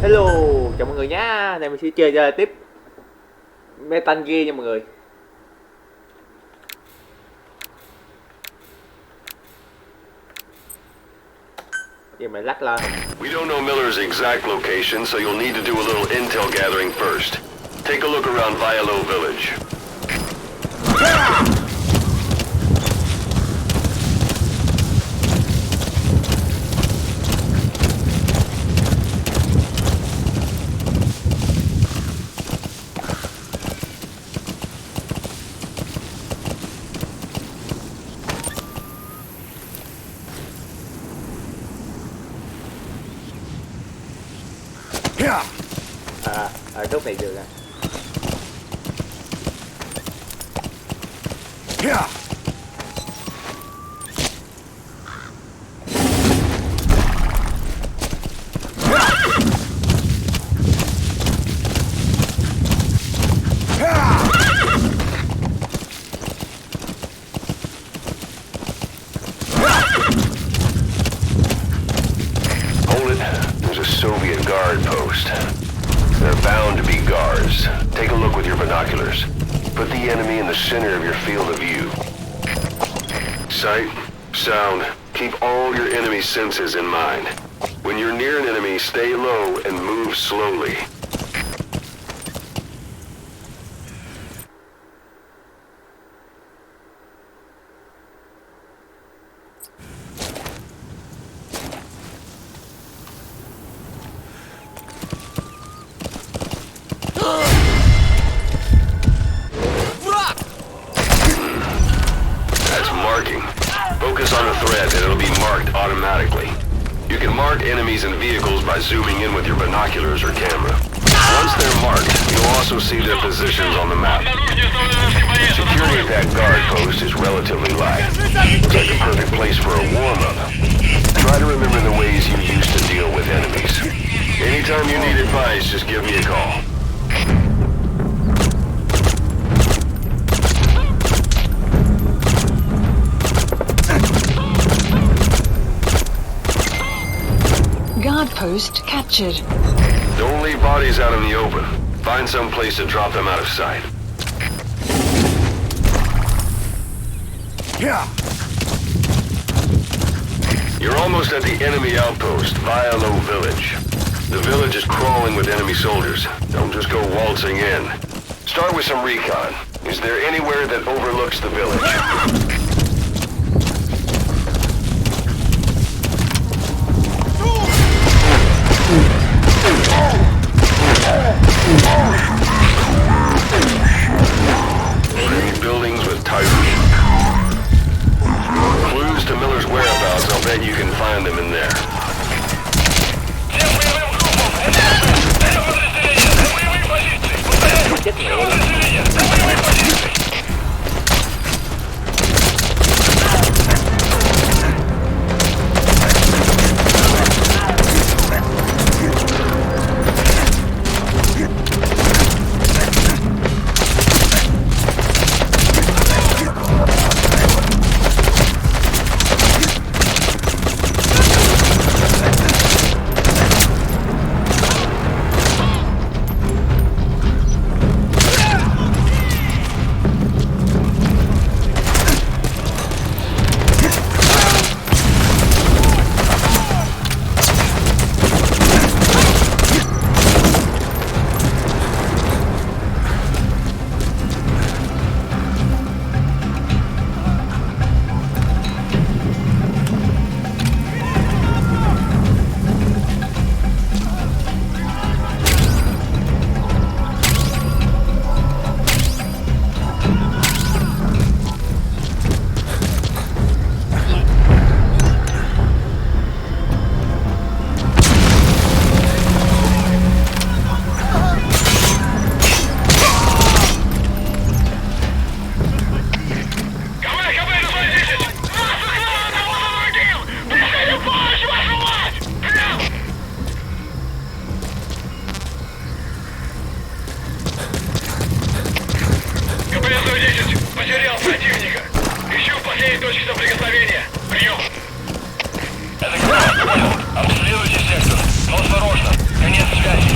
Hello, chào mọi người nhá. Này mình sẽ chơi tiếp Metal Gear nha mọi người. Giờ mày lắc lên. We don't know Miller's exact location, so you'll need to do a little intel gathering first. Take a look around Vialo Village. Ở góc này được à. Hold it. There's a Soviet guard post. They're bound to be guards. Take a look with your binoculars. Put the enemy in the center of your field of view. Sight, sound, keep all your enemy senses in mind. When you're near an enemy, stay low and move slowly. Focus on the threat and it'll be marked automatically. You can mark enemies and vehicles by zooming in with your binoculars or camera. Once they're marked, you'll also see their positions on the map. Security at that guard post is relatively light. Looks like a perfect place for a warm-up. Try to remember the ways you used to deal with enemies. Anytime you need advice, just give me a call. Guard post captured. Don't leave bodies out in the open. Find some place to drop them out of sight. You're almost at the enemy outpost, Vialo Village. The village is crawling with enemy soldiers. Don't just go waltzing in. Start with some recon. Is there anywhere that overlooks the village? Buildings with tires. Clues to Miller's whereabouts, I'll bet you can find them in there. Понял. Обследуйте сектор. Но осторожно. Конец связи.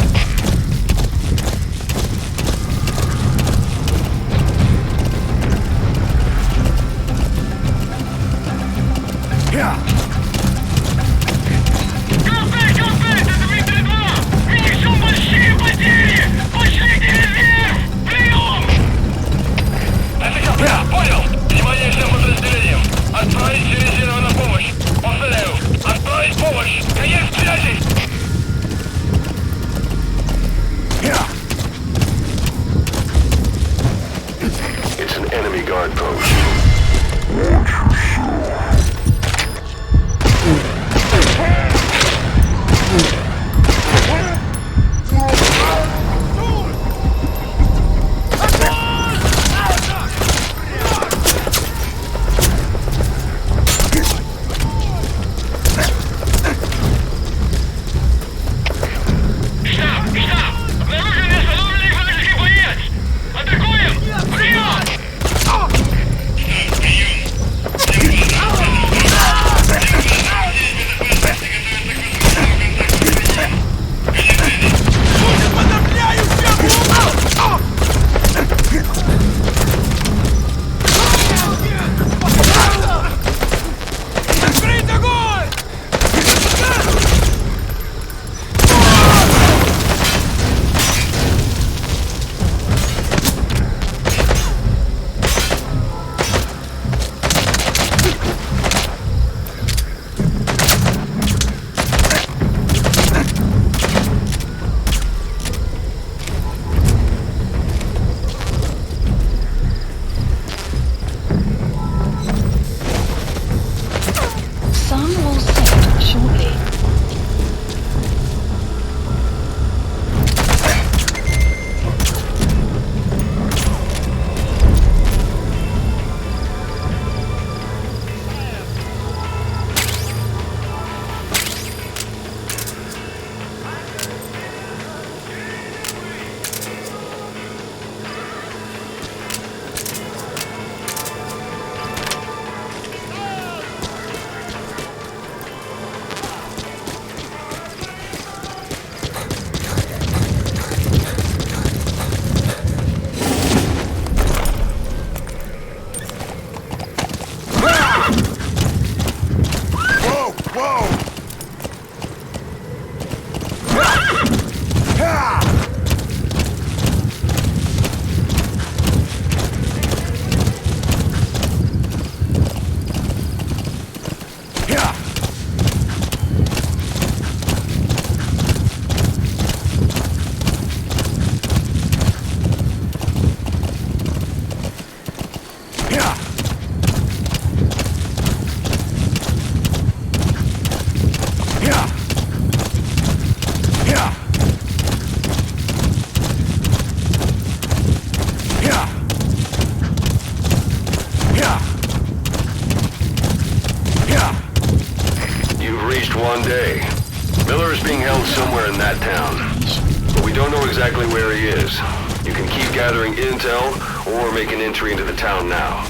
that town. But we don't know exactly where he is. You can keep gathering intel or make an entry into the town now.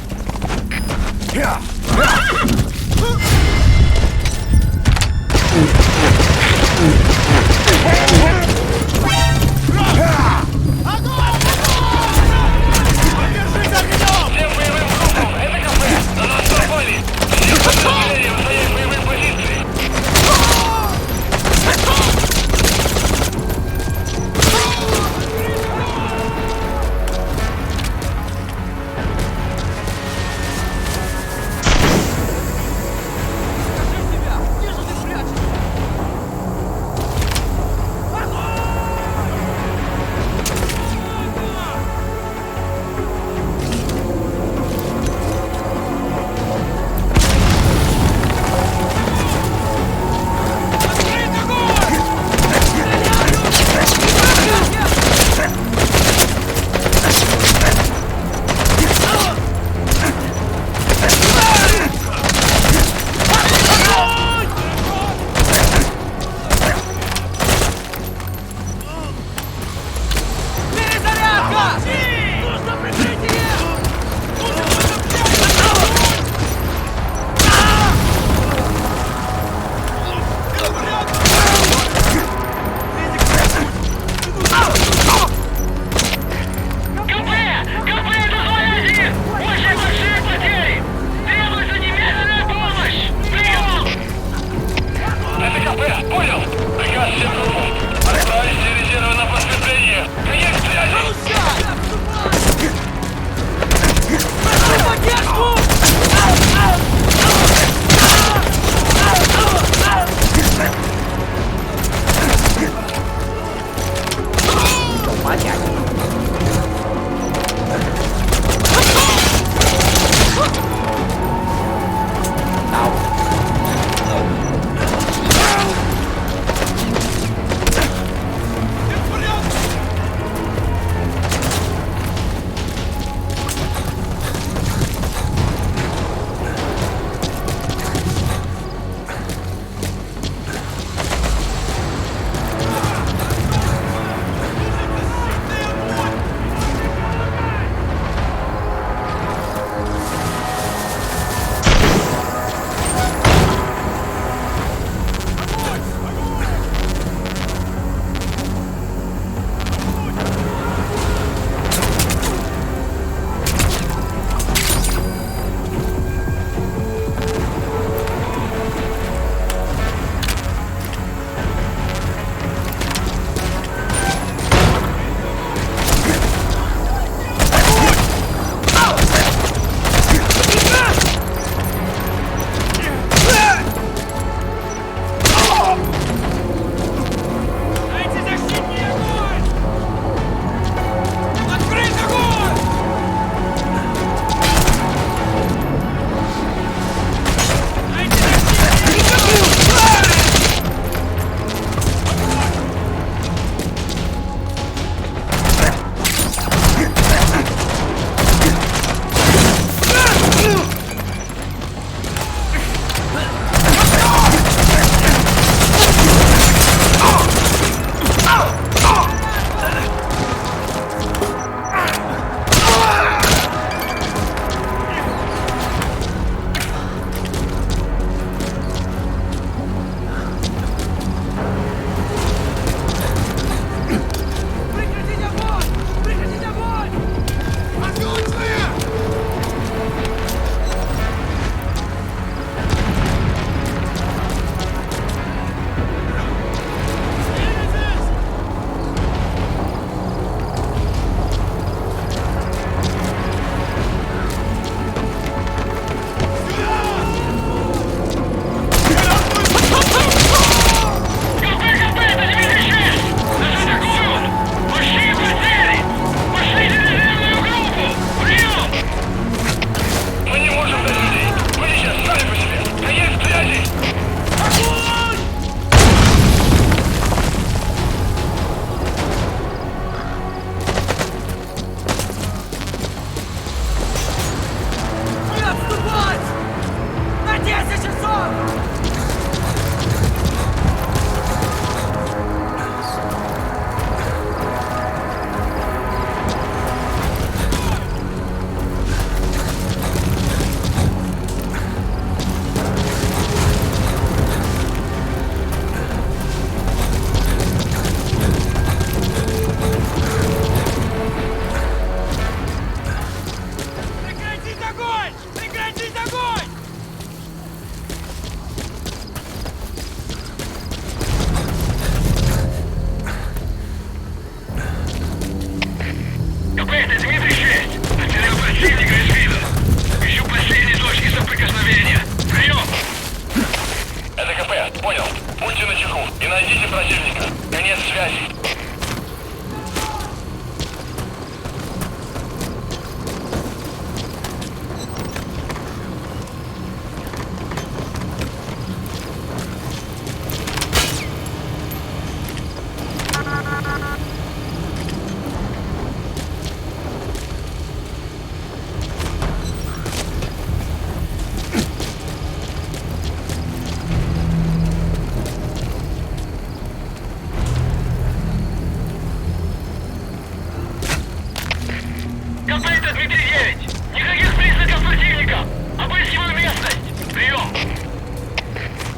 Контейнер 239! Никаких признаков противника! Обыскиваю его местность! Прием!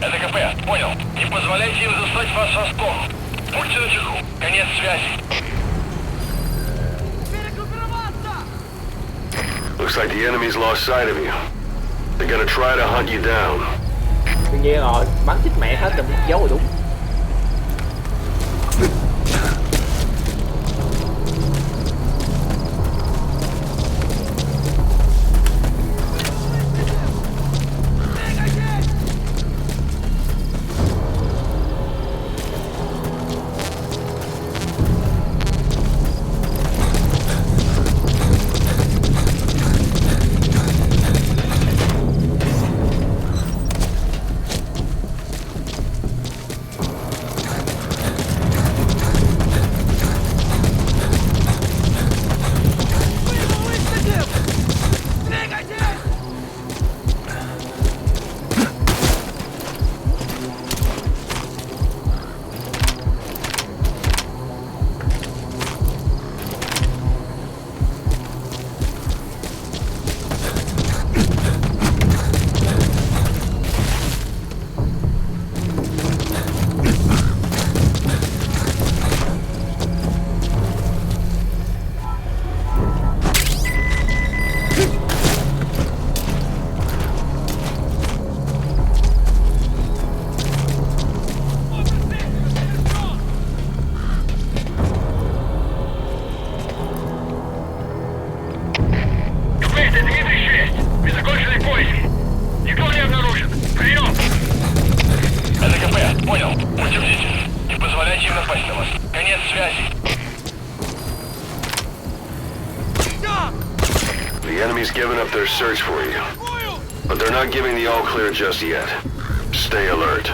Это КП, понял. Не позволяйте им застать вас врасплох. Будьте начеку. Конец связи. Looks like the enemy's lost sight of you. They're gonna try to hunt you down. Đương nhiên rồi, bắn chết mẹ hết rồi, dấu rồi đúng. The enemy's given up their search for you, but they're not giving the all clear just yet. Stay alert.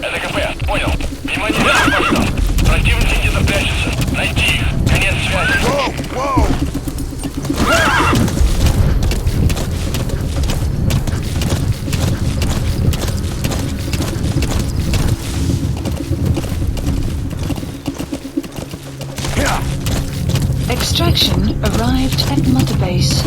Это КП, понял. Внимание, пожалуйста. Противники где-то прячутся. Найти их. Конец связи. Extraction arrived at Mother Base.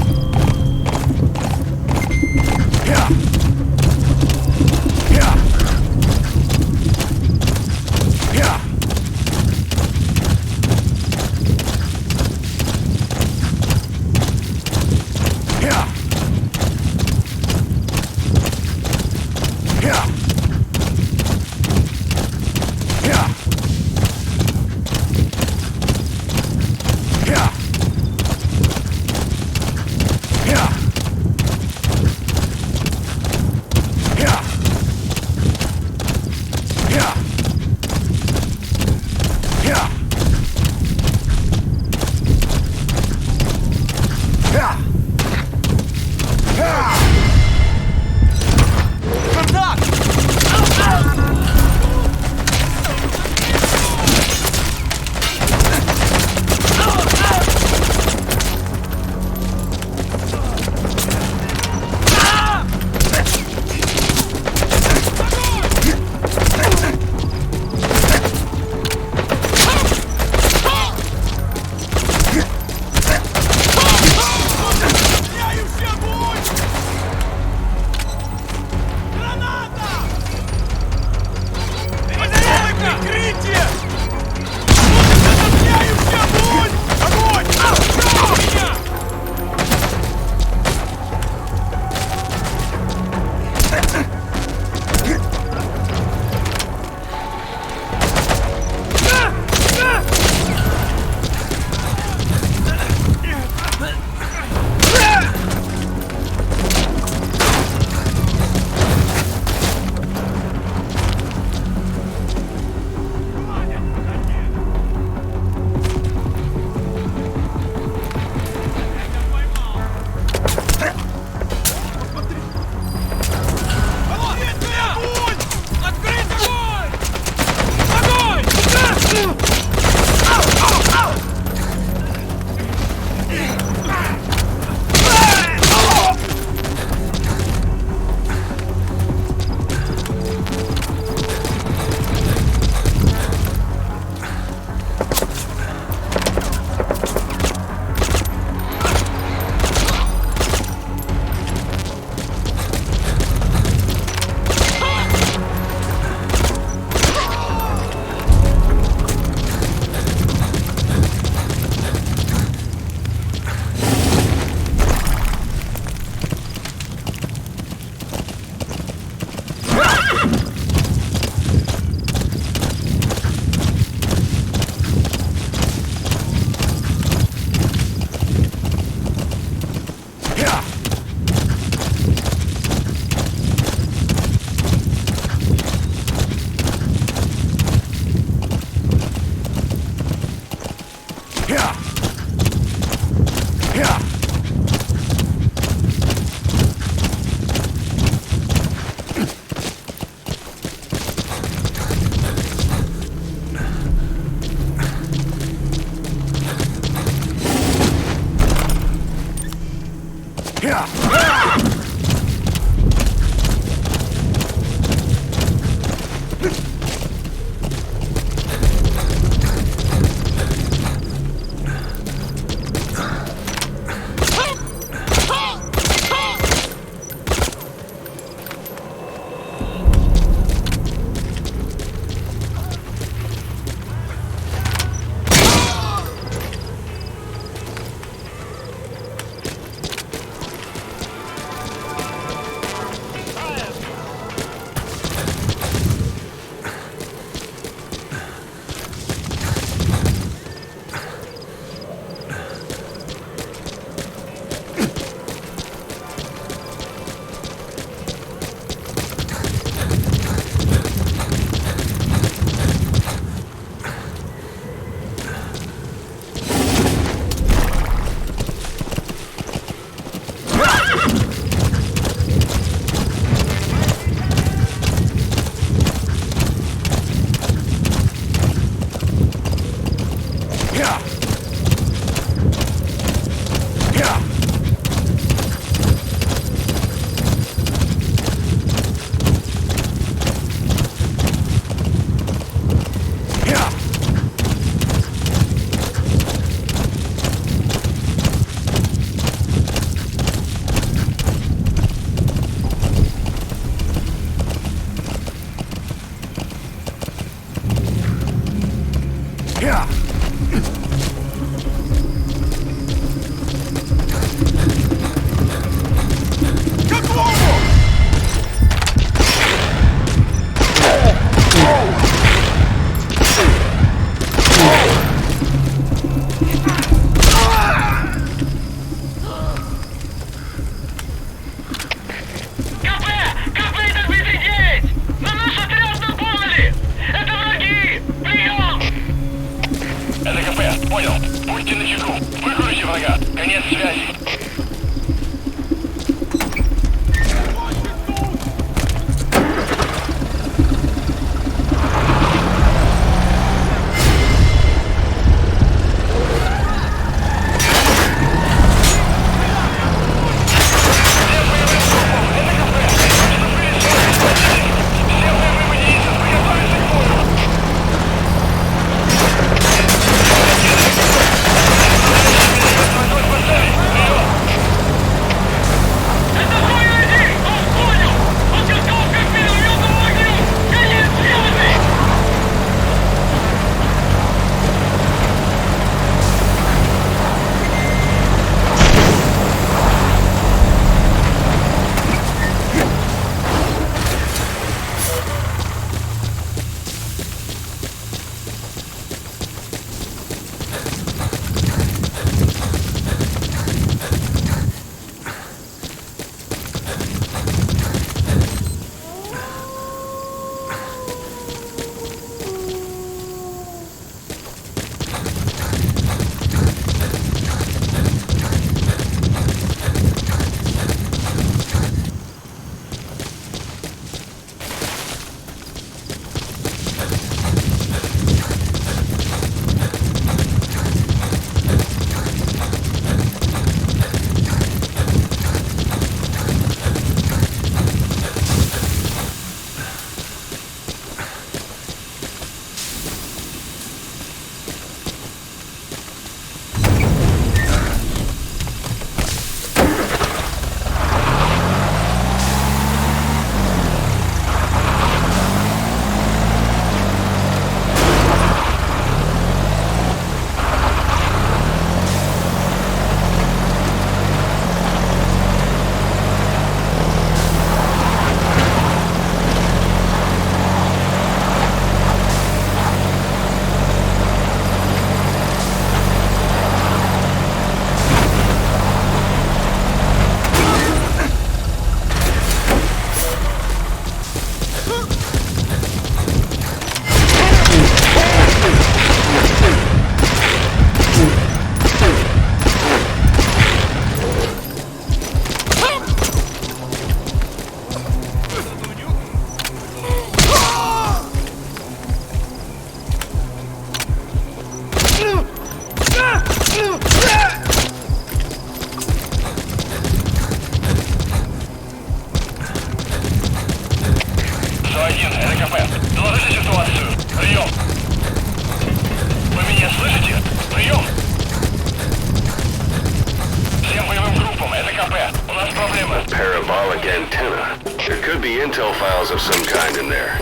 parabolic antenna. There could be intel files of some kind in there.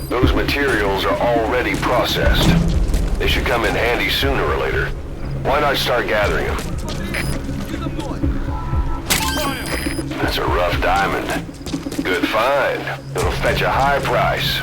Those materials are already processed. They should come in handy sooner or later. Why not start gathering them? That's a rough diamond. Good find. It'll fetch a high price.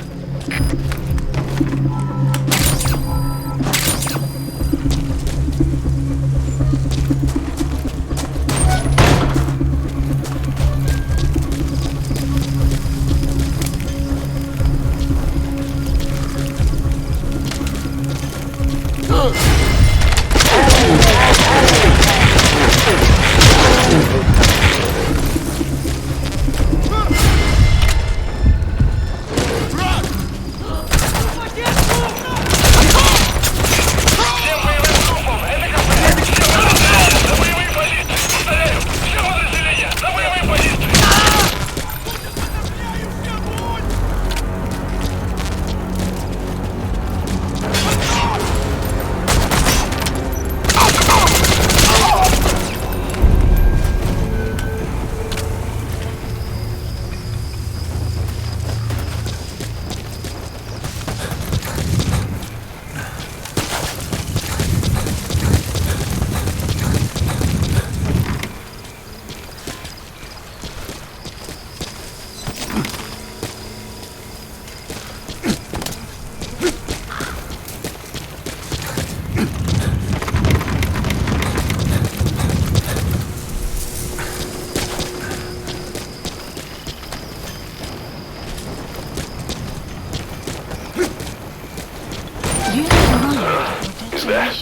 Is that?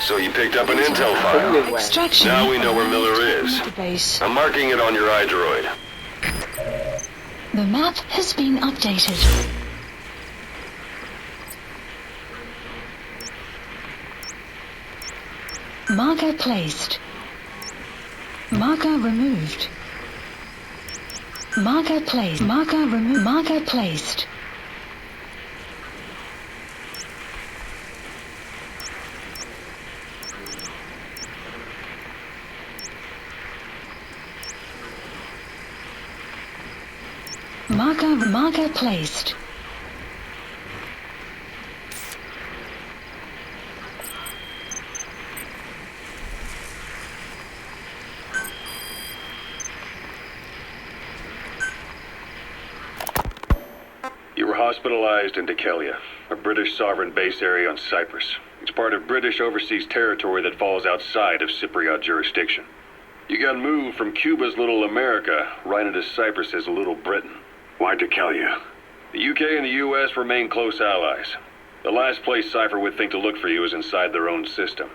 So you picked up an intel file. Extraction. Now we know where Miller is. Database. I'm marking it on your iDroid. The map has been updated. Marker placed. Marker removed. Marker placed. Marker removed. Marker placed. Marker placed. You were hospitalized in Dekelia, a British sovereign base area on Cyprus. It's part of British overseas territory that falls outside of Cypriot jurisdiction. You got moved from Cuba's Little America right into Cyprus's Little Britain. Why Dekelia? The UK and the US remain close allies. The last place Cypher would think to look for you is inside their own system.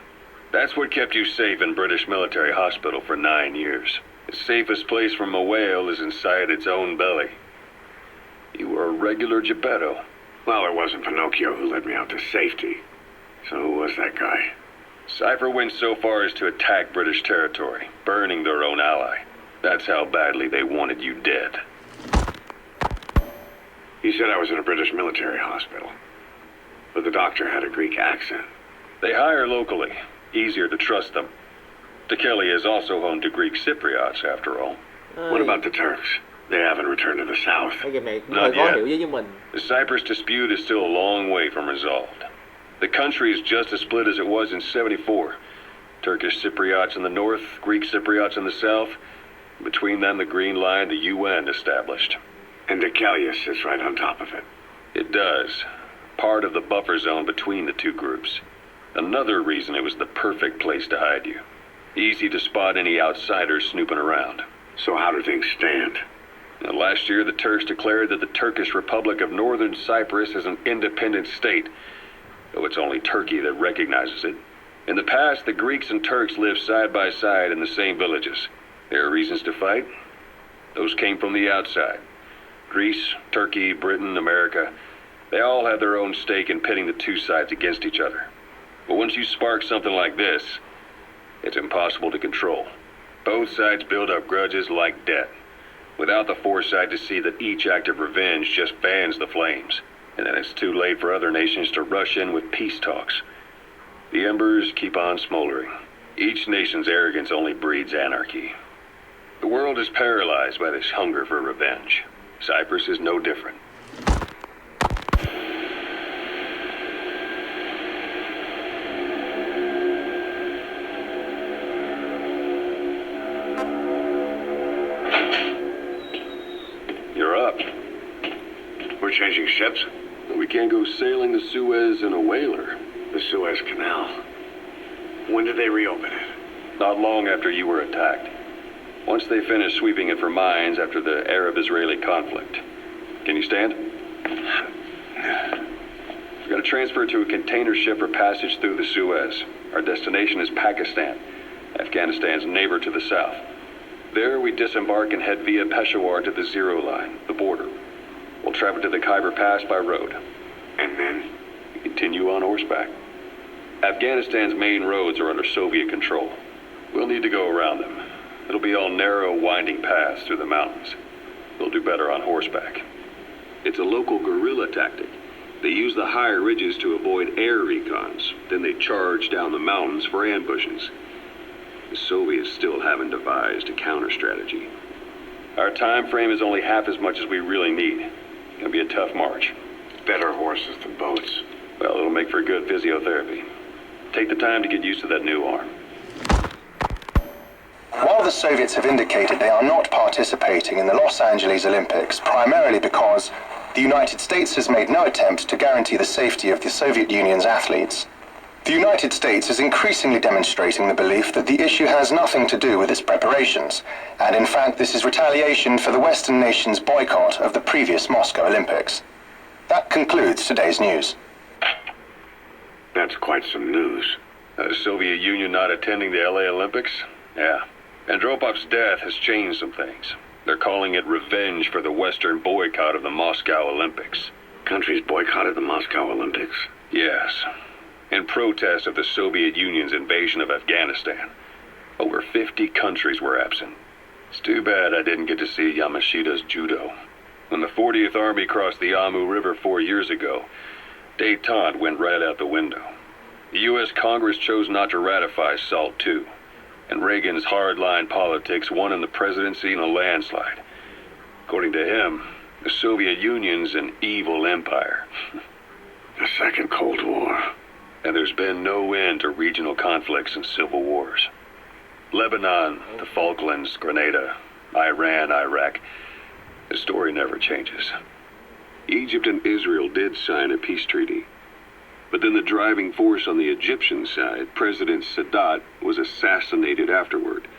That's what kept you safe in British military hospital for 9 years. The safest place from a whale is inside its own belly. You were a regular Geppetto. Well, it wasn't Pinocchio who led me out to safety. So who was that guy? Cypher went so far as to attack British territory, burning their own ally. That's how badly they wanted you dead. He said I was in a British military hospital. But the doctor had a Greek accent. They hire locally. Easier to trust them. Dekelia is also home to Greek Cypriots, after all. What about the Turks? They haven't returned to the south. Cái game này cũng Not hơi khó yet. hiểu với mình. The Cyprus dispute is still a long way from resolved. The country is just as split as it was in '74. Turkish Cypriots in the north, Greek Cypriots in the south. Between them, the Green Line, the UN established. And Decalia sits right on top of it. It does. Part of the buffer zone between the two groups. Another reason it was the perfect place to hide you. Easy to spot any outsiders snooping around. So how do things stand? Now, last year, the Turks declared that the Turkish Republic of Northern Cyprus is an independent state, though it's only Turkey that recognizes it. In the past, the Greeks and Turks lived side by side in the same villages. There are reasons to fight. Those came from the outside. Greece, Turkey, Britain, America, they all have their own stake in pitting the two sides against each other. But once you spark something like this, it's impossible to control. Both sides build up grudges like debt, without the foresight to see that each act of revenge just fans the flames. And then it's too late for other nations to rush in with peace talks. The embers keep on smoldering. Each nation's arrogance only breeds anarchy. The world is paralyzed by this hunger for revenge. Cyprus is no different. You're up. We're changing ships? We can't go sailing the Suez in a whaler. The Suez Canal. When did they reopen it? Not long after you were attacked. Once they finished sweeping it for mines after the Arab-Israeli conflict. Can you stand? We've got to transfer to a container ship for passage through the Suez. Our destination is Pakistan, Afghanistan's neighbor to the south. There we disembark and head via Peshawar to the Zero Line, the border. We'll travel to the Khyber Pass by road. And then? We continue on horseback. Afghanistan's main roads are under Soviet control. We'll need to go around them. It'll be all narrow, winding paths through the mountains. We'll do better on horseback. It's a local guerrilla tactic. They use the higher ridges to avoid air recons. Then they charge down the mountains for ambushes. The Soviets still haven't devised a counter-strategy. Our time frame is only half as much as we really need. It'll be a tough march. Better horses than boats. Well, it'll make for good physiotherapy. Take the time to get used to that new arm. While the Soviets have indicated they are not participating in the Los Angeles Olympics, primarily because the United States has made no attempt to guarantee the safety of the Soviet Union's athletes, the United States is increasingly demonstrating the belief that the issue has nothing to do with its preparations, and in fact this is retaliation for the Western nations' boycott of the previous Moscow Olympics. That concludes today's news. That's quite some news. The Soviet Union not attending the LA Olympics? Yeah. Andropov's death has changed some things. They're calling it revenge for the Western boycott of the Moscow Olympics. Countries boycotted the Moscow Olympics? Yes. In protest of the Soviet Union's invasion of Afghanistan. Over 50 countries were absent. It's too bad I didn't get to see Yamashita's judo. When the 40th Army crossed the Amu River 4 years ago, détente went right out the window. The U.S. Congress chose not to ratify SALT II. And Reagan's hardline politics won in the presidency in a landslide. According to him, the Soviet Union's an evil empire. The Second Cold War. And there's been no end to regional conflicts and civil wars. Lebanon, the Falklands, Grenada, Iran, Iraq. The story never changes. Egypt and Israel did sign a peace treaty. But then the driving force on the Egyptian side, President Sadat, was assassinated afterward.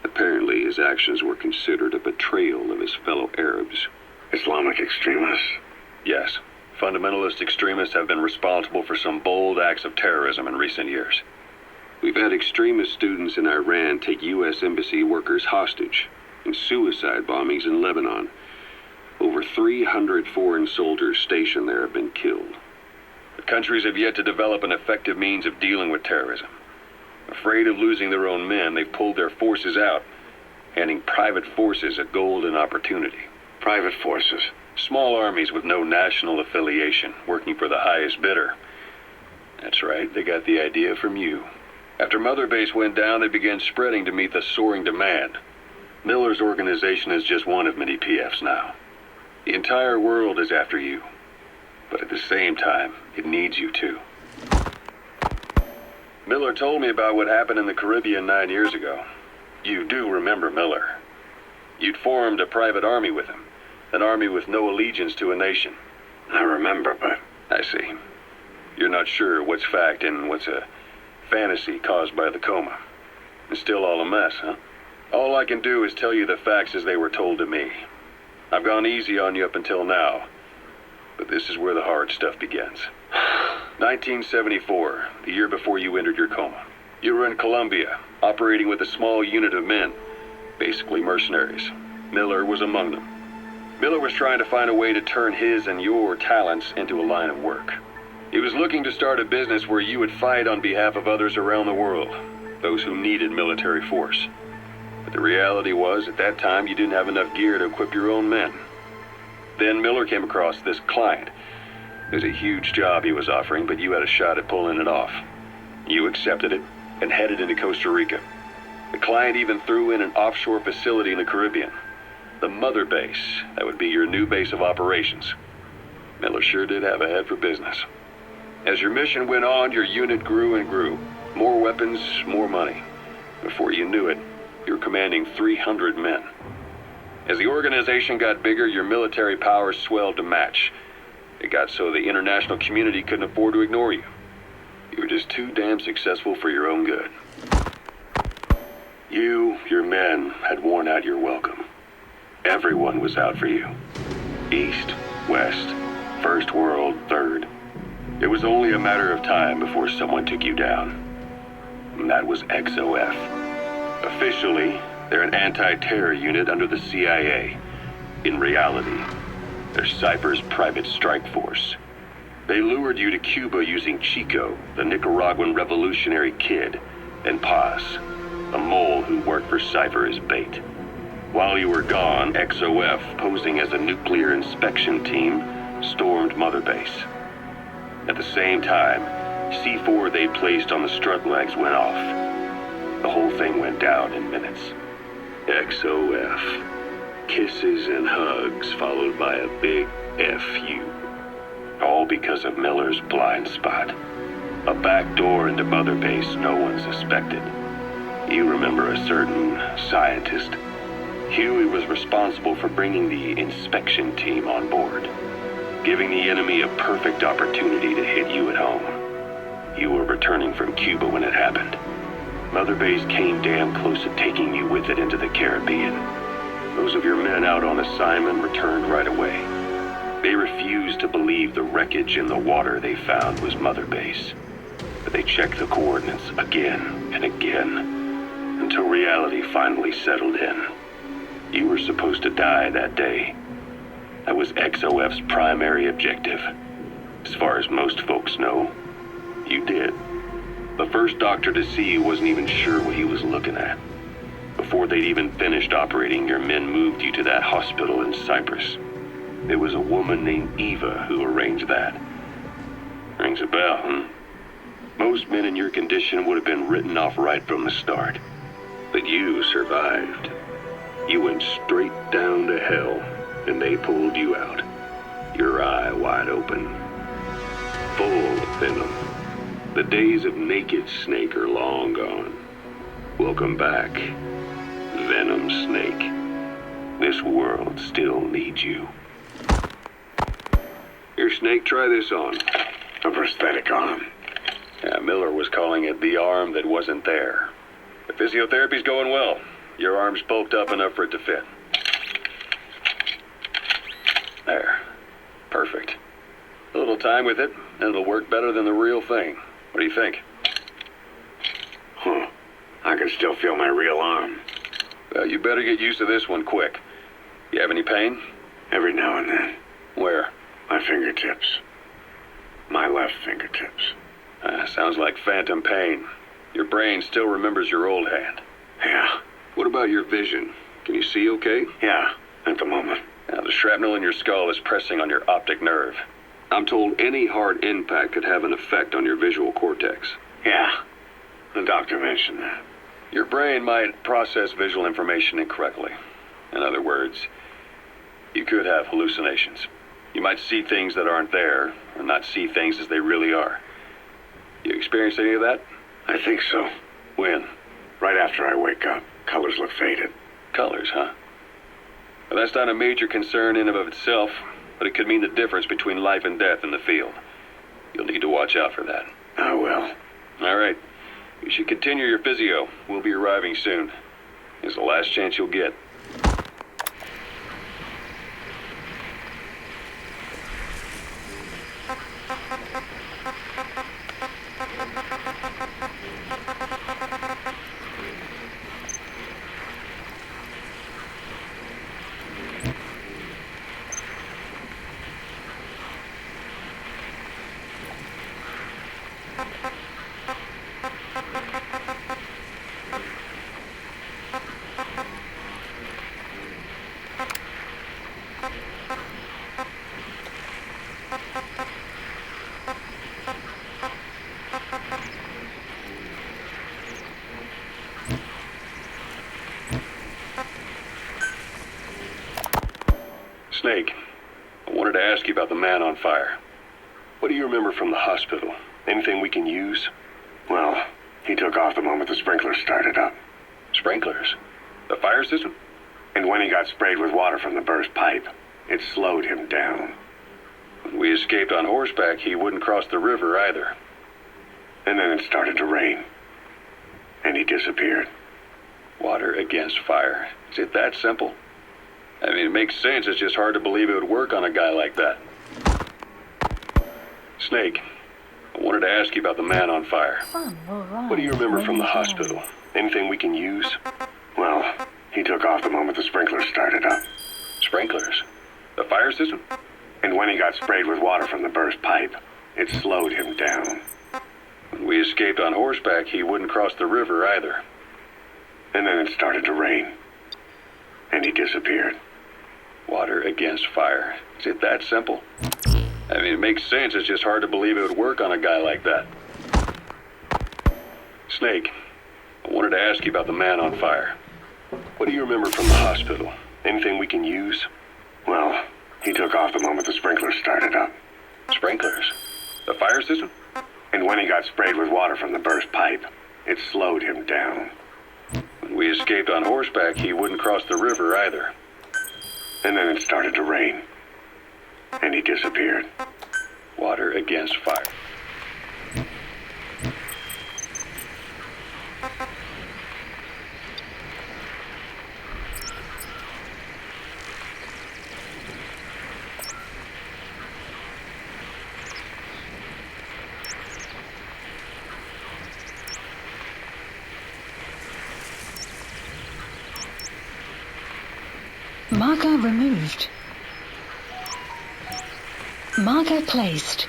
Apparently his actions were considered a betrayal of his fellow Arabs. Islamic extremists? Yes. Fundamentalist extremists have been responsible for some bold acts of terrorism in recent years. We've had extremist students in Iran take U.S. embassy workers hostage, and suicide bombings in Lebanon. Over 300 foreign soldiers stationed there have been killed. The countries have yet to develop an effective means of dealing with terrorism. Afraid of losing their own men, they've pulled their forces out, handing private forces a golden opportunity. Private forces? Small armies with no national affiliation, working for the highest bidder. That's right, they got the idea from you. After Mother Base went down, they began spreading to meet the soaring demand. Miller's organization is just one of many PFs now. The entire world is after you. But at the same time, it needs you too. Miller told me about what happened in the Caribbean 9 years ago. You do remember Miller. You'd formed a private army with him. An army with no allegiance to a nation. I remember, but I see. You're not sure what's fact and what's a fantasy caused by the coma. It's still all a mess, huh? All I can do is tell you the facts as they were told to me. I've gone easy on you up until now, but this is where the hard stuff begins. 1974, the year before you entered your coma. You were in Colombia, operating with a small unit of men, basically mercenaries. Miller was among them. Miller was trying to find a way to turn his and your talents into a line of work. He was looking to start a business where you would fight on behalf of others around the world, those who needed military force. But the reality was, at that time, you didn't have enough gear to equip your own men. Then Miller came across this client. It was a huge job he was offering, but you had a shot at pulling it off. You accepted it and headed into Costa Rica. The client even threw in an offshore facility in the Caribbean. The mother base, that would be your new base of operations. Miller sure did have a head for business. As your mission went on, your unit grew and grew. More weapons, more money. Before you knew it, you were commanding 300 men. As the organization got bigger, your military powers swelled to match. It got so the international community couldn't afford to ignore you. You were just too damn successful for your own good. You, your men, had worn out your welcome. Everyone was out for you. East, West, First World, Third. It was only a matter of time before someone took you down. And that was XOF. Officially, they're an anti-terror unit under the CIA. In reality, they're Cypher's private strike force. They lured you to Cuba using Chico, the Nicaraguan revolutionary kid, and Paz, a mole who worked for Cypher as bait. While you were gone, XOF, posing as a nuclear inspection team, stormed Mother Base. At the same time, C4 they placed on the strut legs went off. The whole thing went down in minutes. XOF. Kisses and hugs followed by a big F you. All because of Miller's blind spot. A back door into Mother Base no one suspected. You remember a certain scientist. Huey was responsible for bringing the inspection team on board, giving the enemy a perfect opportunity to hit you at home. You were returning from Cuba when it happened. Mother Base came damn close to taking you with it into the Caribbean. Those of your men out on assignment returned right away. They refused to believe the wreckage in the water they found was Mother Base. But they checked the coordinates again and again, until reality finally settled in. You were supposed to die that day. That was XOF's primary objective. As far as most folks know, you did. The first doctor to see you wasn't even sure what he was looking at. Before they'd even finished operating, your men moved you to that hospital in Cyprus. It was a woman named Eva who arranged that. Rings a bell, huh? Most men in your condition would have been written off right from the start. But you survived. You went straight down to hell, and they pulled you out. Your eye wide open. Full of venom. The days of naked Snake are long gone. Welcome back, Venom Snake. This world still needs you. Here, Snake, try this on. a prosthetic arm. Yeah, Miller was calling it the arm that wasn't there. The physiotherapy's going well. Your arm's bulked up enough for it to fit. There. Perfect. A little time with it, and it'll work better than the real thing. What do you think? Huh. I can still feel my real arm. Well, you better get used to this one quick. You have any pain? Every now and then. Where? My fingertips. My left fingertips. Sounds like phantom pain. Your brain still remembers your old hand. Yeah. What about your vision? Can you see okay? Yeah, at the moment. Now, the shrapnel in your skull is pressing on your optic nerve. I'm told any hard impact could have an effect on your visual cortex. Yeah. The doctor mentioned that. Your brain might process visual information incorrectly. In other words, you could have hallucinations. You might see things that aren't there, or not see things as they really are. You experienced any of that? I think so. When? Right after I wake up. Colors look faded. Colors, huh? Well, that's not a major concern in and of itself, but it could mean the difference between life and death in the field. You'll need to watch out for that. I will. All right. You should continue your physio. We'll be arriving soon. It's the last chance you'll get. Snake, I wanted to ask you about the man on fire. What do you remember from the hospital? Anything we can use? Well, he took off the moment the sprinklers started up. Sprinklers? The fire system? And when he got sprayed with water from the burst pipe, it slowed him down. When we escaped on horseback, he wouldn't cross the river either. And then it started to rain. And he disappeared. Water against fire. Is it that simple? I mean, it makes sense. It's just hard to believe it would work on a guy like that. Snake, I wanted to ask you about the man on fire. What do you remember from the hospital? Anything we can use? Well, he took off the moment the sprinklers started up. Sprinklers? The fire system? And when he got sprayed with water from the burst pipe, it slowed him down. When we escaped on horseback, he wouldn't cross the river either. And then it started to rain. And he disappeared. Water against fire. Is it that simple? I mean, it makes sense. It's just hard to believe it would work on a guy like that. Snake, I wanted to ask you about the man on fire. What do you remember from the hospital? Anything we can use? Well, he took off the moment the sprinklers started up. Sprinklers? The fire system? And when he got sprayed with water from the burst pipe, it slowed him down. When we escaped on horseback, he wouldn't cross the river either. And then it started to rain. And he disappeared. Water against fire. Marker removed. Marker placed.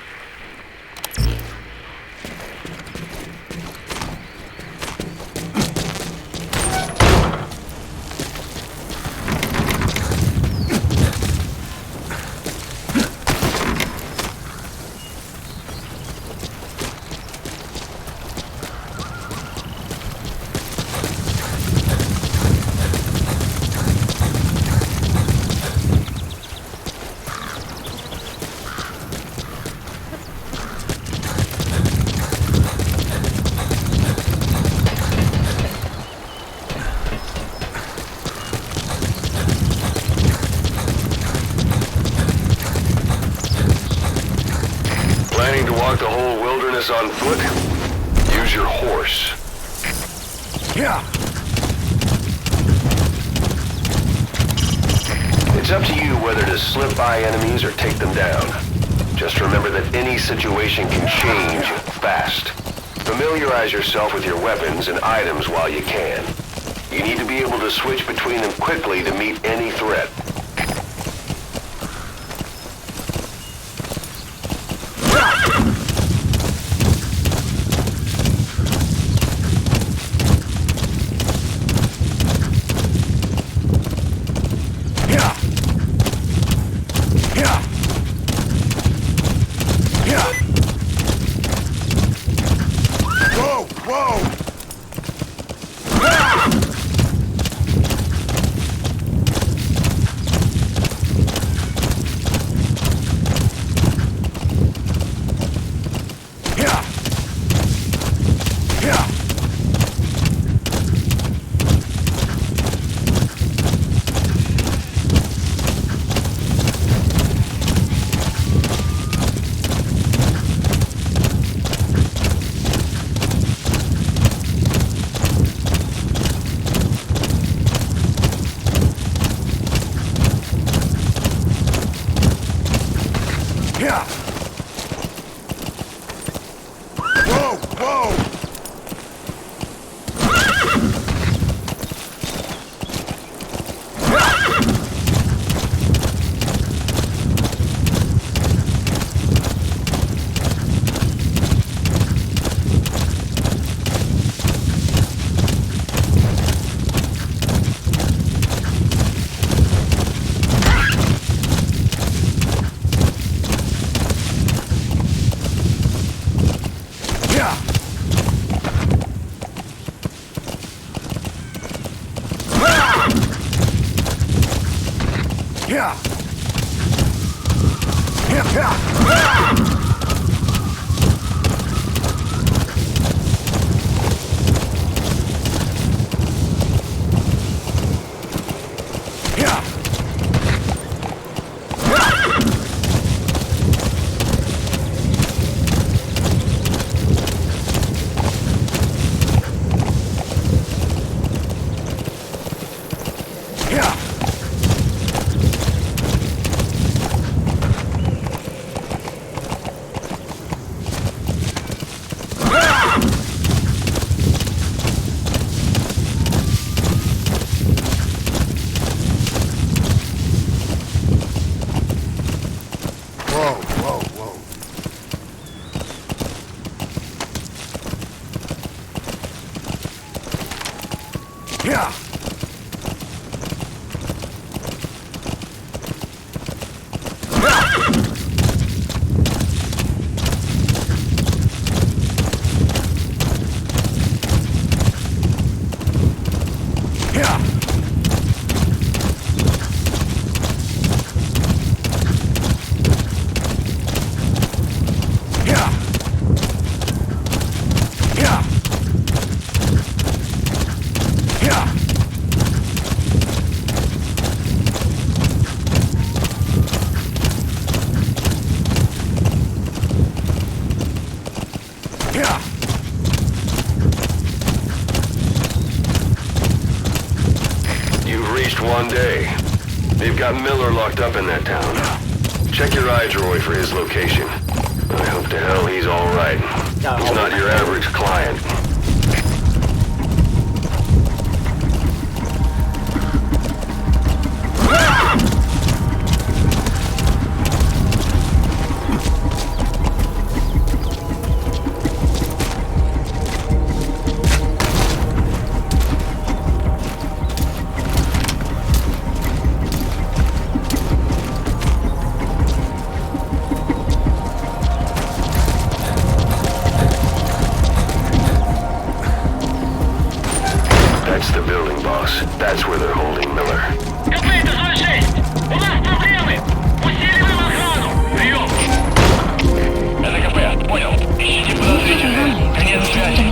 Planning to walk the whole wilderness on foot? Use your horse. Yeah. It's up to you whether to slip by enemies or take them down. Just remember that any situation can change fast. Familiarize yourself with your weapons and items while you can. You need to be able to switch between them quickly to meet any threat. Yeah. One day. They've got Miller locked up in that town. Check your iDroid for his location. I hope to hell he's alright. He's not your average client. That's the building, boss. That's where they're holding Miller. Комплект 06! У нас проблемы! Усиливаем охрану! Прием! ЛКП, понял. Ищите подозрительных. Конец связи.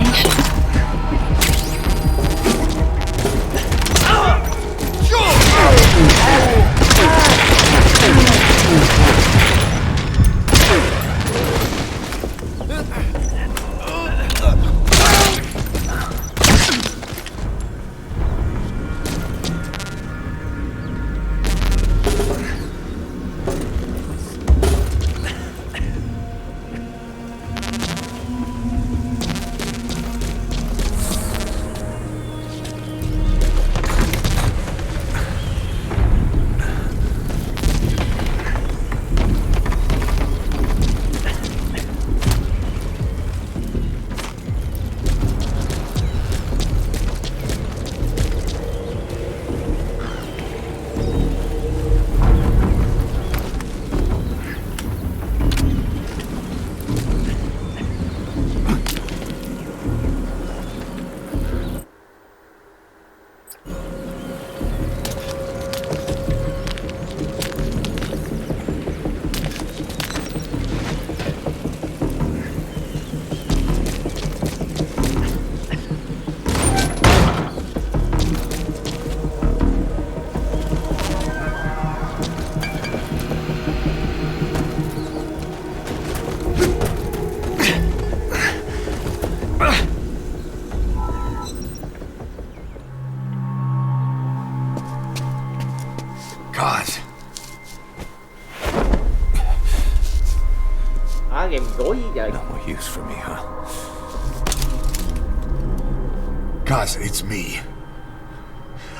Cuz, it's me.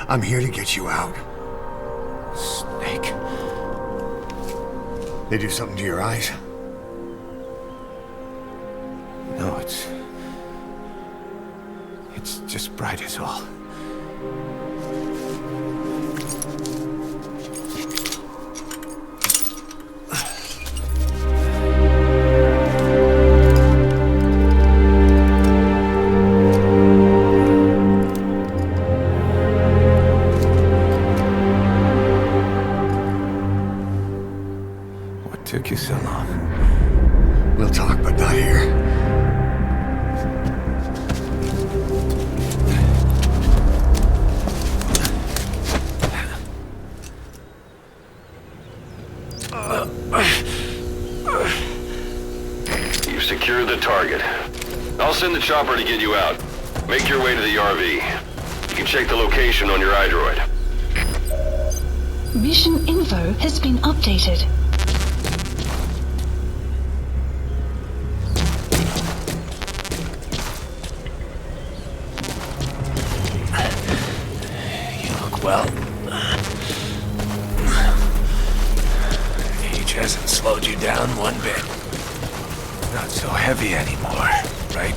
I'm here to get you out. Snake. They do something to your eyes? No, it's just bright is all. What took you so long? We'll talk, but not here. You've secured the target. I'll send the chopper to get you out. Make your way to the RV. You can check the location on your iDroid. Mission info has been updated. You look well. Age hasn't slowed you down one bit. Not so heavy anymore, right?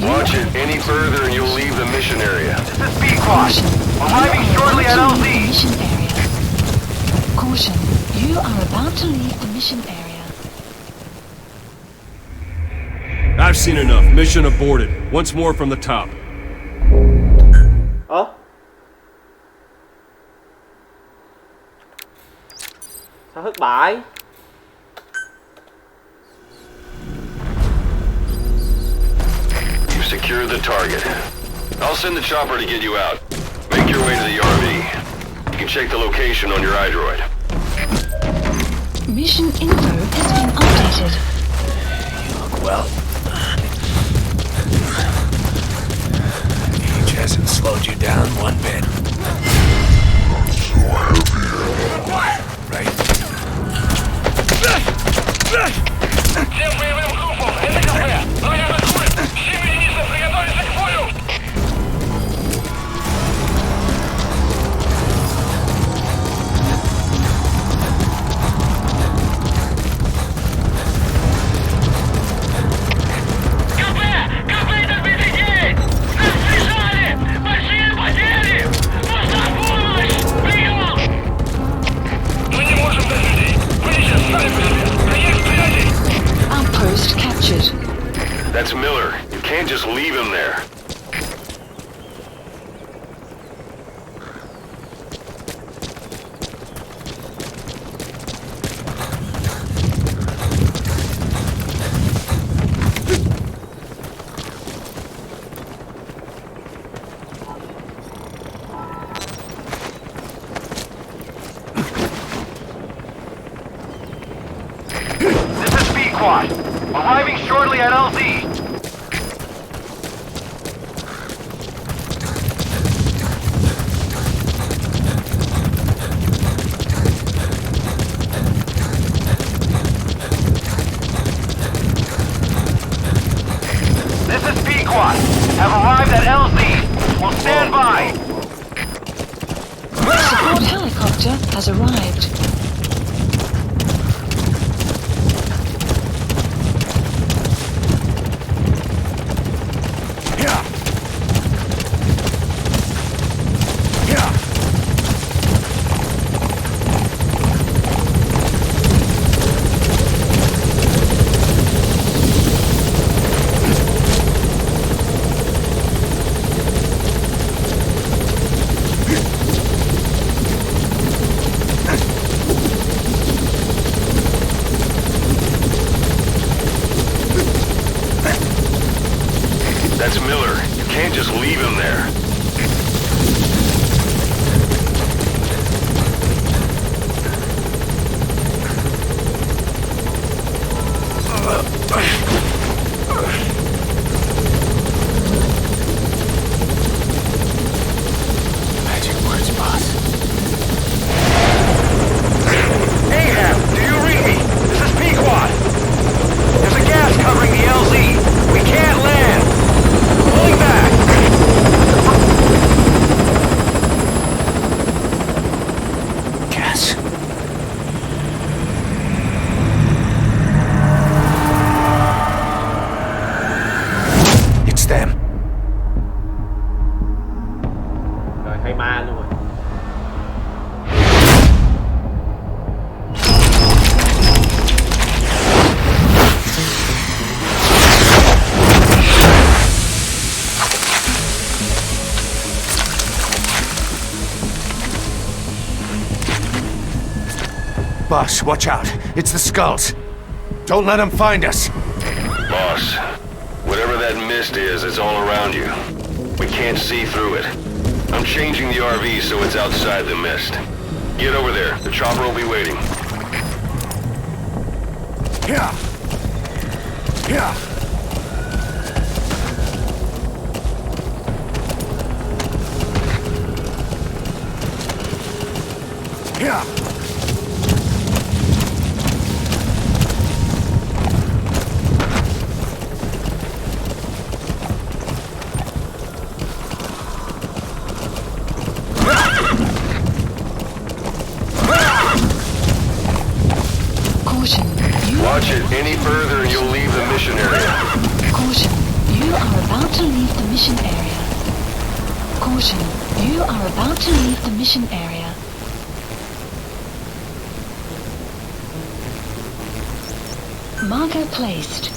Watch it any further and you'll leave the mission area. This is B-Quad. Arriving shortly at LZ. Mission area. Caution, you are about to leave the mission area. I've seen enough. Mission aborted. Once more from the top. Ơ sao thất bại? You've secured the target. I'll send the chopper to get you out. Make your way to the RV. You can check the location on your iDroid. Mission info has been updated. You look well. Age hasn't slowed you down one bit. Not so heavy. Right? Всем боевым группам, это кафе. Броня атакует. Все единицы приготовиться к бою. КП это БТ-9! Нас прижали! Большие потери! Нужна помощь! Прием! Мы не можем дать людей! Вы сейчас сами по себе! Конец связи! Outpost captured. That's Miller. You can't just leave him there. This is B-Quad. Arriving shortly at LZ. This is B-Quad. Have arrived at LZ. Will stand by. Support helicopter has arrived. Miller. You can't just leave him there. Magic words, boss. Ahab, do you read me? This is Pequod. There's a gas covering the LZ. We can't land. Pulling back. Gas. It's them. Rồi thấy ma luôn rồi. Boss, watch out. It's the skulls. Don't let them find us. Boss, whatever that mist is, it's all around you. We can't see through it. I'm changing the RV so it's outside the mist. Get over there. The chopper will be waiting. Here. Here. Here. Caution, you Watch it any further and you'll leave the mission area. Caution, you are about to leave the mission area. Caution, you are about to leave the mission area. Marker placed.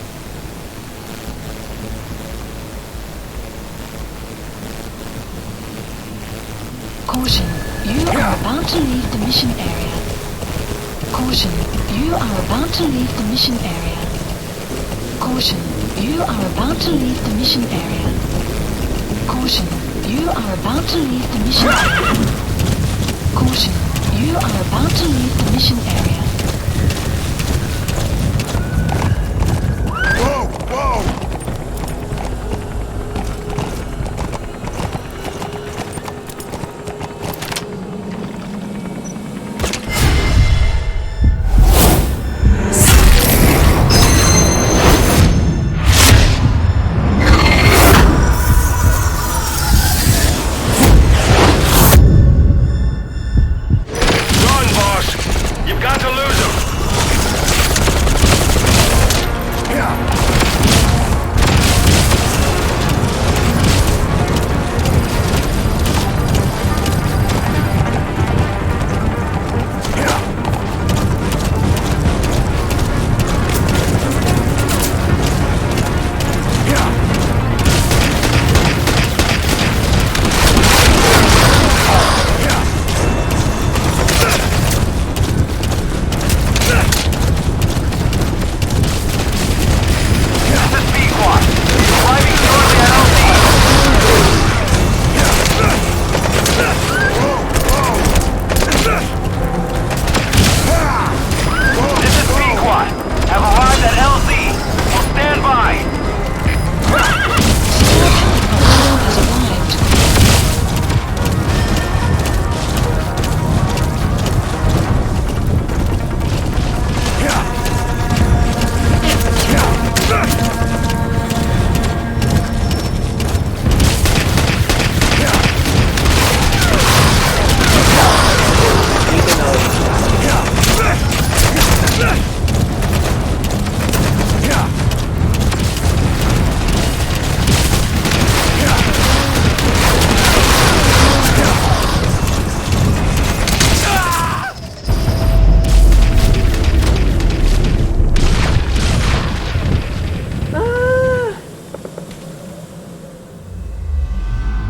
Caution, you are about to leave the mission area. Caution, you are about to leave the mission area. Caution, you are about to leave the mission area. Caution, you are about to leave the mission area. Caution, you are about to leave the mission area. Whoa! Whoa! Run, boss! You've got to lose him!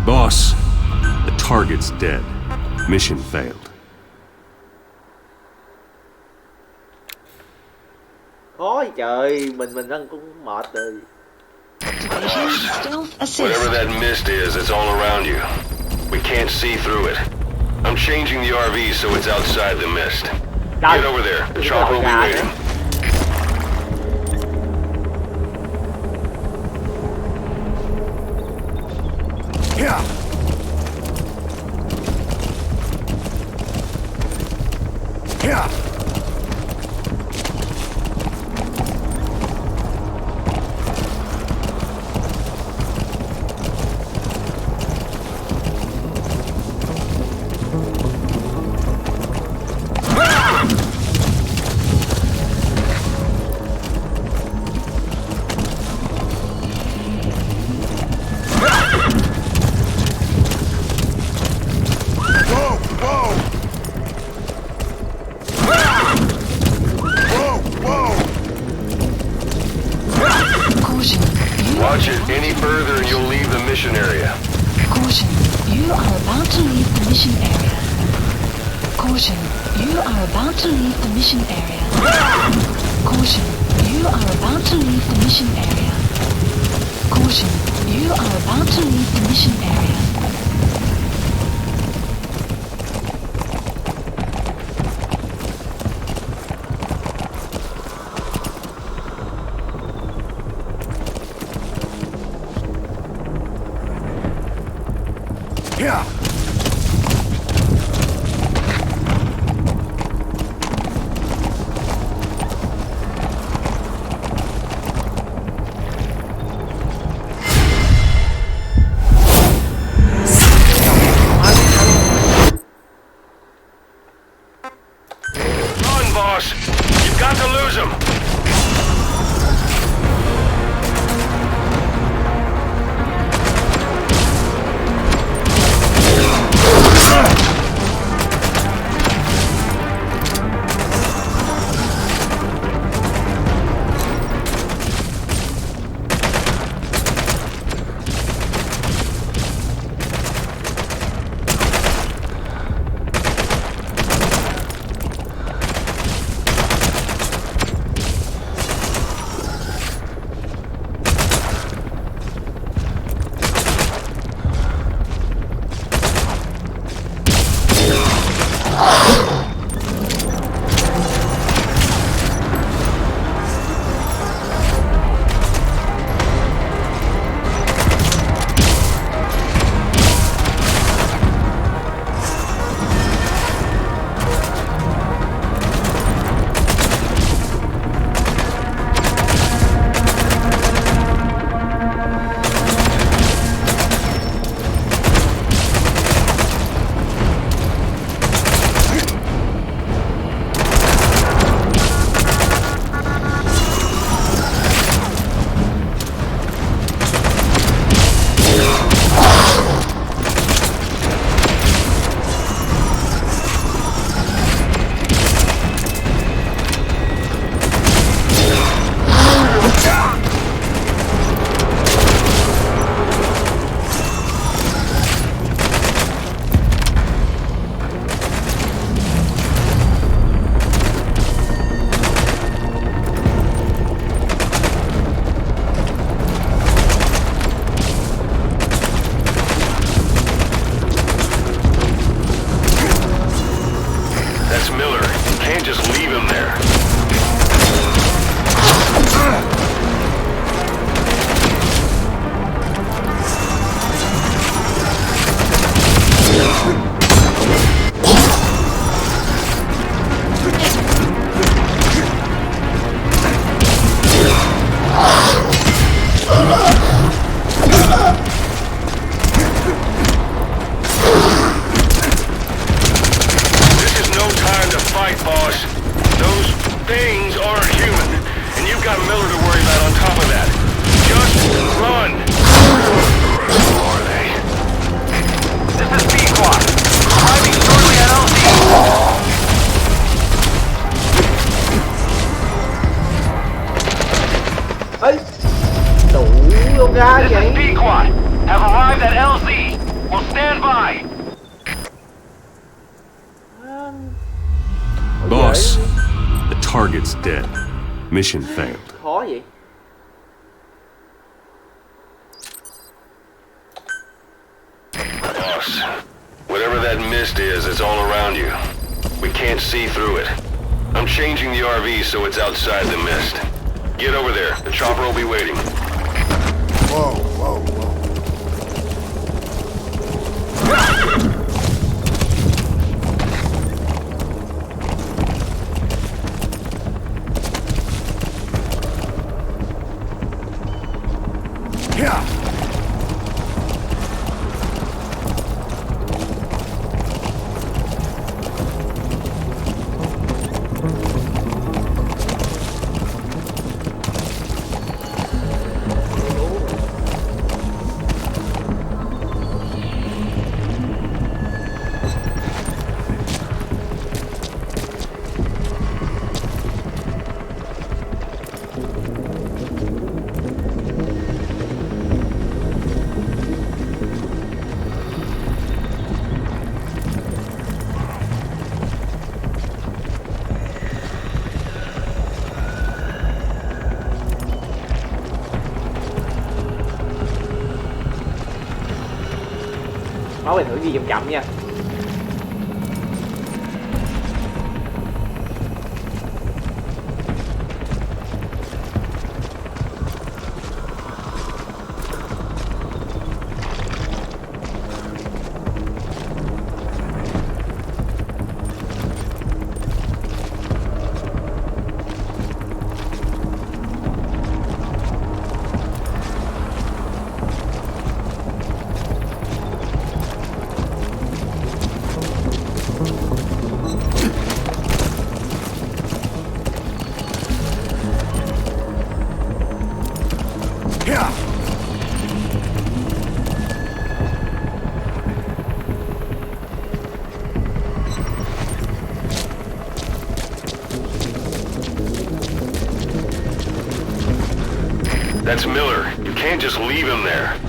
Boss, the target's dead. Mission failed. Ôi trời, mình đang cũng mệt rồi. Activation stealth assist. Whatever that mist is, it's all around you. We can't see through it. I'm changing the RV so it's outside the mist. Get over there. The chopper will be waiting. Yeah. Yeah. Watch it any further and you'll leave the mission area. Caution, you are about to leave the mission area. Caution, you are about to leave the mission area. Caution, you are about to leave the mission area. Caution, you are about to leave the mission area. Yeah. Run, boss! You've got to lose him! ra This vậy? is Pequot. Have arrived at LZ. Will stand by. Boss, the target's dead. Mission failed. Khó vậy? is, it's all around you. We can't see through it. I'm changing the RV so it's outside the mist. Get over there. The chopper will be waiting. Whoa, whoa, whoa. Yeah. Máu bình thường gì chậm chậm nha. That's Miller. You can't just leave him there.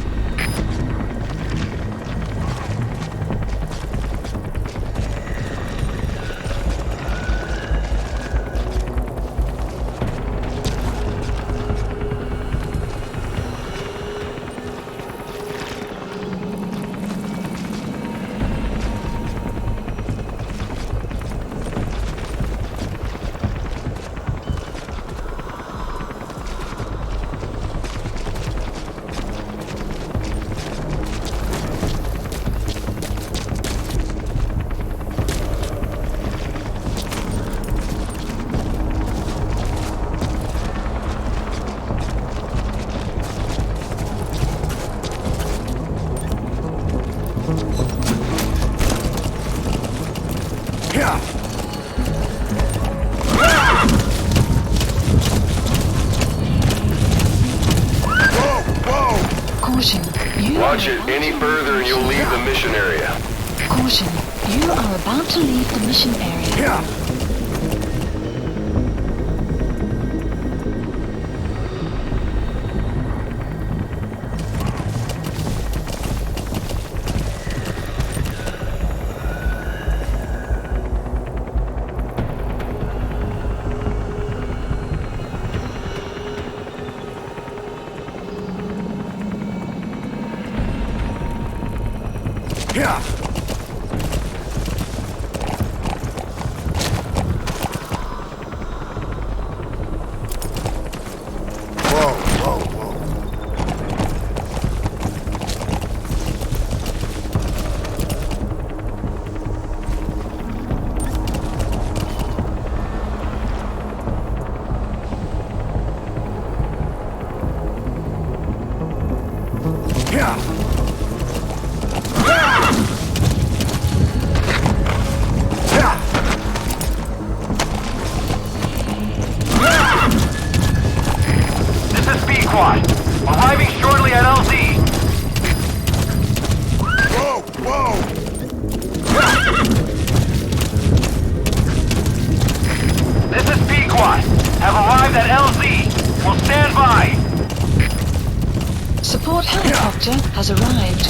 Caution, you Watch are it any further and you'll leave the mission area. Caution, you are about to leave the mission area. Arriving shortly at LZ. Whoa, whoa! This is Pequod. Have arrived at LZ. Will stand by. Support helicopter has arrived.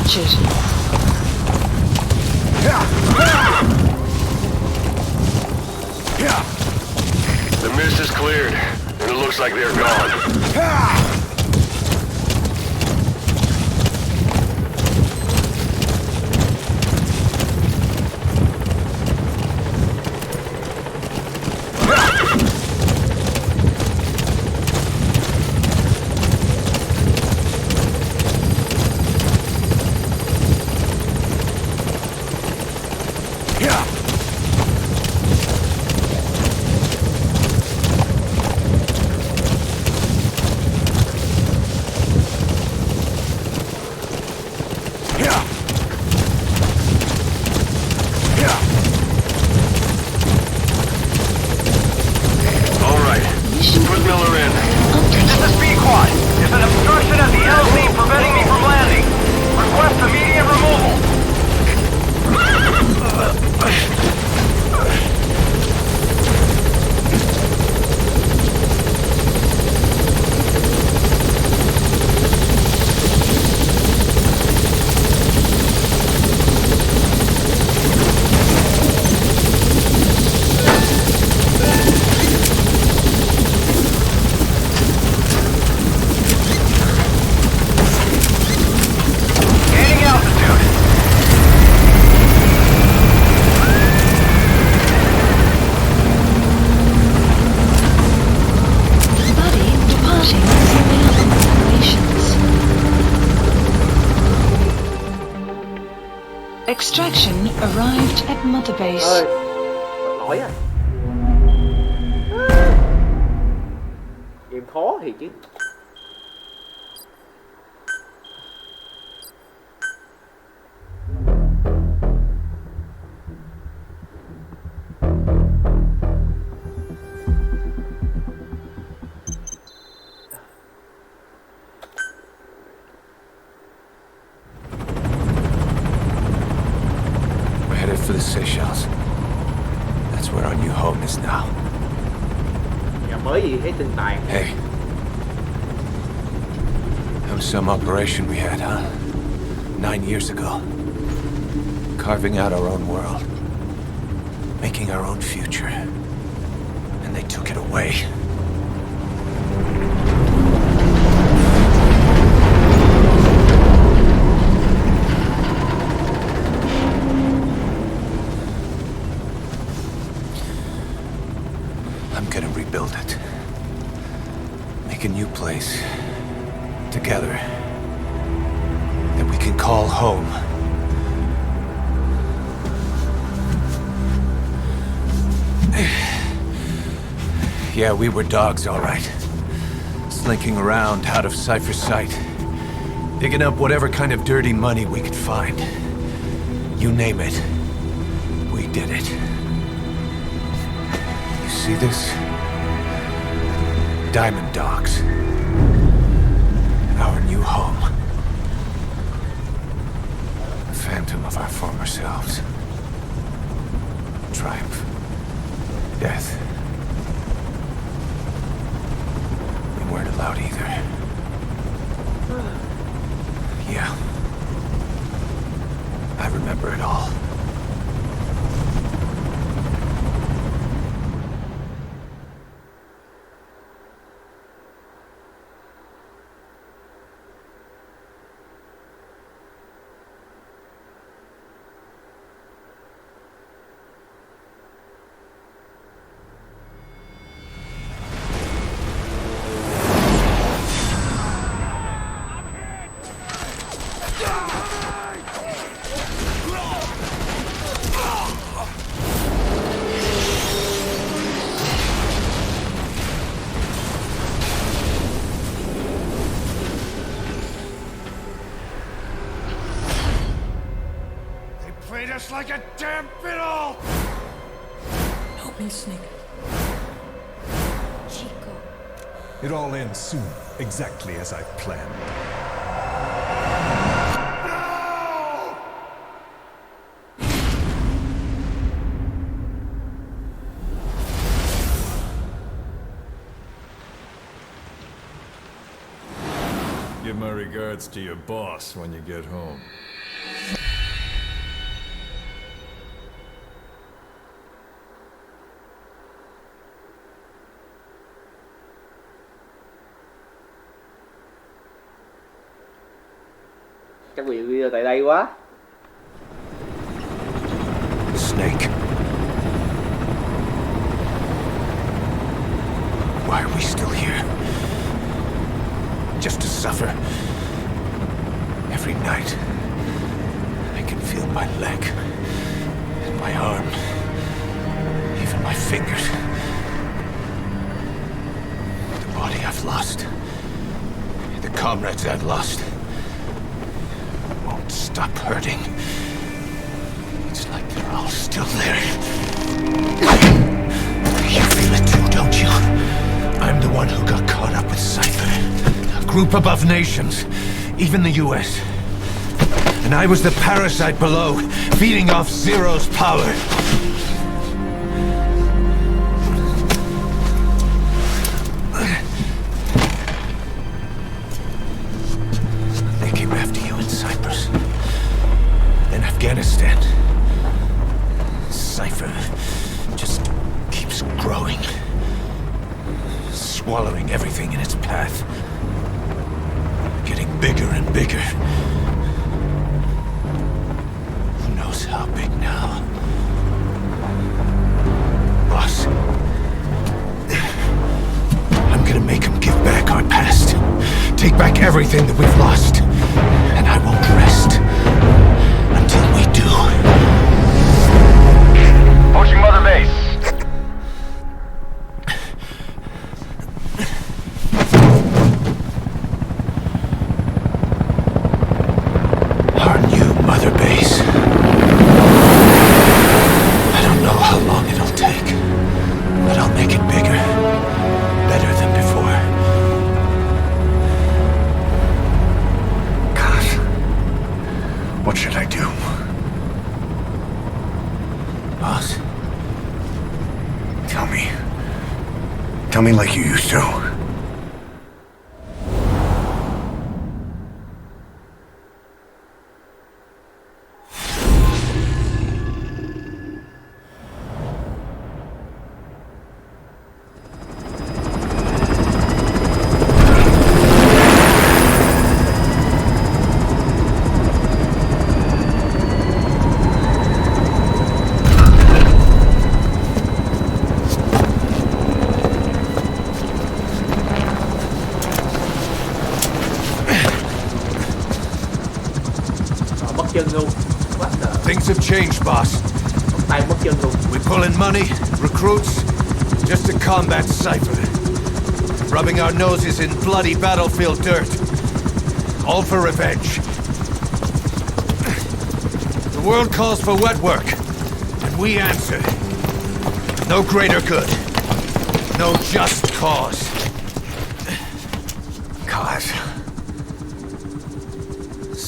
captured. The mist is cleared, and it looks like they're gone. Extraction arrived at Mother Base. Ơi, nói à. Game khó thì chứ. For the Seychelles. That's where our new home is now. Nhà mới gì thấy tinh tàn. Hey. That was some operation we had, huh? 9 years ago. Carving out our own world. Making our own future. And they took it away. Rebuild it. Make a new place. Together. That we can call home. Yeah, we were dogs, all right. Slinking around out of Cypher's sight. Digging up whatever kind of dirty money we could find. You name it. We did it. You see this? Diamond Dogs. Our new home. A phantom of our former selves. Triumph. Death. We weren't allowed either. Yeah. I remember it all. Just like a damn fiddle! Help me, Snake. Chico. It all ends soon, exactly as I planned. Give my regards to your boss when you get home. Chắc bị video tại đây quá. Snake. Why are we still here? Just to suffer. Every night, I can feel my leg, and my arm, even my fingers. The body I've lost, the comrades I've lost, won't stop hurting. It's like they're all still there. You feel it too, don't you? I'm the one who got caught up with Cypher. A group above nations, even the US. And I was the parasite below, feeding off Zero's power. They came after you in Cyprus. Then Afghanistan. Cypher just keeps growing. Swallowing everything in its path. Getting bigger and bigger. Who knows how big now? Boss. I'm gonna make him give back our past. Take back everything that we've lost. And I won't rest until we do. Approaching Mother Base. Our new Mother Base. I don't know how long it'll take, but I'll make it bigger, better than before. God, what should I do? Boss, Tell me. Tell me like you used to. Mất chân luôn. What the? things have changed, boss. Tay mất chân luôn. We pull in money, recruits, just to combat Cypher. Rubbing our noses in bloody battlefield dirt. All for revenge. The world calls for wet work, and we answer. No greater good. No just cause. Cause?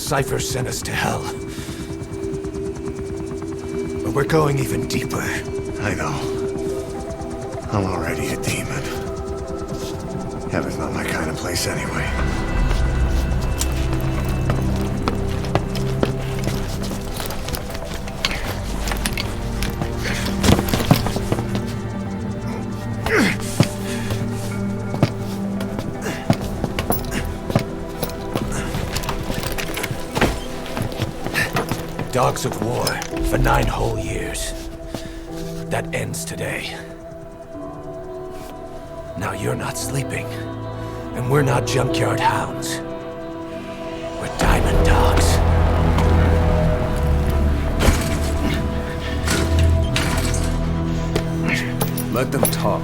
Cypher sent us to hell. But we're going even deeper. I know. I'm already a demon. Heaven's not my kind of place anyway. Dogs of war for 9 whole years. That ends today. Now you're not sleeping, and we're not junkyard hounds. We're diamond dogs. Let them talk.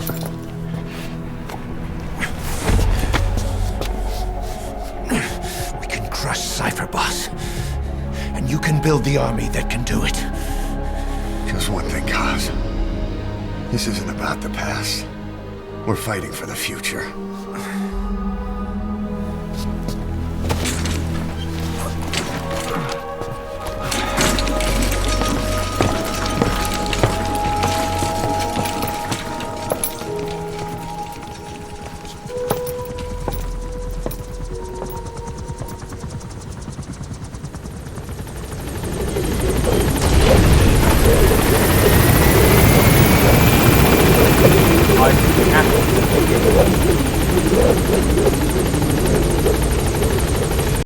We can crush Cypher, boss. And you can build the army that can do it. Just one thing, Kaz. This isn't about the past. We're fighting for the future. Thôi, ăn.